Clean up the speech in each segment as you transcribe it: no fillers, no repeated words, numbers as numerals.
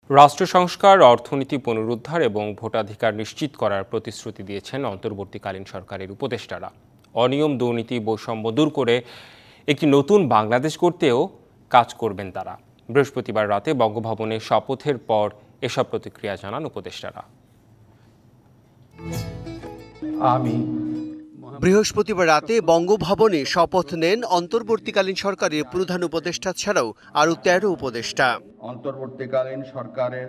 রাষ্ট্র সংস্কার, অর্থনীতি পুনরুদ্ধার এবং ভোটাধিকার নিশ্চিত করার প্রতিশ্রুতি দিয়েছেন অন্তর্বর্তীকালীন সরকারের উপদেষ্টারা। অনিয়ম, দুর্নীতি, বৈষম্য দূর করে একটি নতুন বাংলাদেশ গড়তেও কাজ করবেন তারা। বৃহস্পতিবার রাতে বঙ্গভবনে শপথের পর এসব প্রতিক্রিয়া জানান উপদেষ্টারা। বৃহস্পতিবার রাতে বঙ্গভবনে শপথ নেন অন্তর্বর্তীকালীন সরকারের প্রধান উপদেষ্টা ছাড়াও আরও ১৩ উপদেষ্টা। অন্তর্বর্তীকালীন সরকারের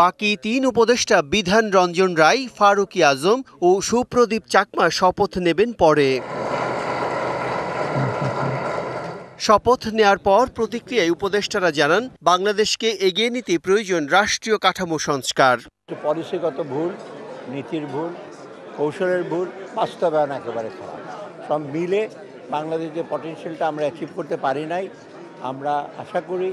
বাকি ৩ উপদেষ্টা বিধান রঞ্জন রায়, ফারুকী আজম ও সুপ্রদীপ চাকমা শপথ নেবেন পরে। শপথ নেয়ার পর প্রতিক্রিয়ায় উপদেষ্টারা জানান, বাংলাদেশকে এগিয়ে নিতে প্রয়োজন রাষ্ট্রীয় কাঠামো সংস্কার। পলিসিগত ভুল, নীতির ভুল, কৌশলের ভুল, বাস্তবায়ন একেবারে খারাপ। সব মিলে বাংলাদেশের যে পটেনশিয়ালটা আমরা অ্যাচিভ করতে পারি নাই, আমরা আশা করি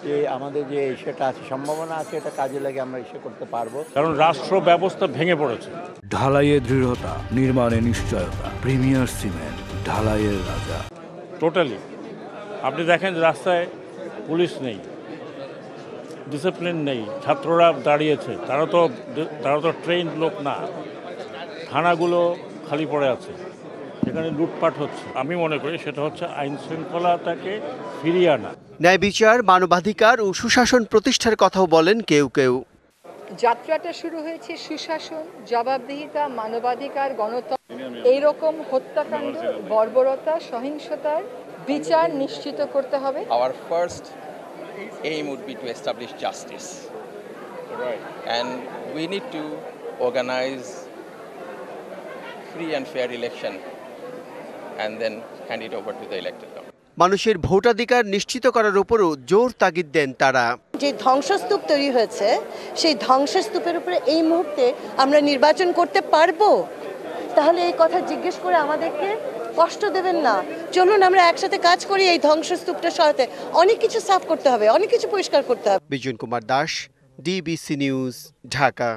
যে আমাদের যে সেটা আছে, সম্ভাবনা আছে, এটা কাজে লাগে আমরা এসে করতে পারবো। কারণ রাষ্ট্র ব্যবস্থা ভেঙে পড়েছে। ঢালাইয়ে দৃঢ়তা, নির্মাণে নিশ্চয়তা। প্রিমিয়ার সিমেন্ট, ঢালাইয়ের রাজা। টোটালি আপনি দেখেন রাস্তায় পুলিশ নেই, ডিসিপ্লিন নেই, ছাত্ররা দাঁড়িয়েছে, তারা তো ট্রেন লোক না। থানাগুলো খালি পড়ে আছে, সেখানে লুটপাট হচ্ছে। আমি মনে করি সেটা হচ্ছে আইন শৃঙ্খলাটাকে ফিরিয়ে আনা। ন্যায় বিচার, মানবাধিকার ও সুশাসন প্রতিষ্ঠার কথাও বলেন কেউ কেউ। যাত্রাটা শুরু হয়েছে সুশাসন, জবাবদিহিতা, মানবাধিকার, গণতন্ত্র, এইরকম হত্যাকাণ্ড, বর্বরতা, সহিংসতার বিচার নিশ্চিত করতে হবে। Our first aim would be to establish justice. And we need to organize free and fair election and then hand it over to the elected government. মানুষের ভোটাধিকার নিশ্চিত করার উপরও জোর তাগিদ দেন তারা। যে ধ্বংসস্তূপ তৈরি হয়েছে, সেই ধ্বংসস্তূপের উপরে এই মুহূর্তে আমরা নির্বাচন করতে পারবো? তাহলে এই কথা জিজ্ঞেস করে আমাদেরকে কষ্ট দেবেন না। চলুন আমরা একসাথে কাজ করি এই ধ্বংসস্তূপটা সরাতে। অনেক কিছু সাফ করতে হবে, অনেক কিছু পরিষ্কার করতে হবে। Bijan Kumar Das, DBC news, Dhaka.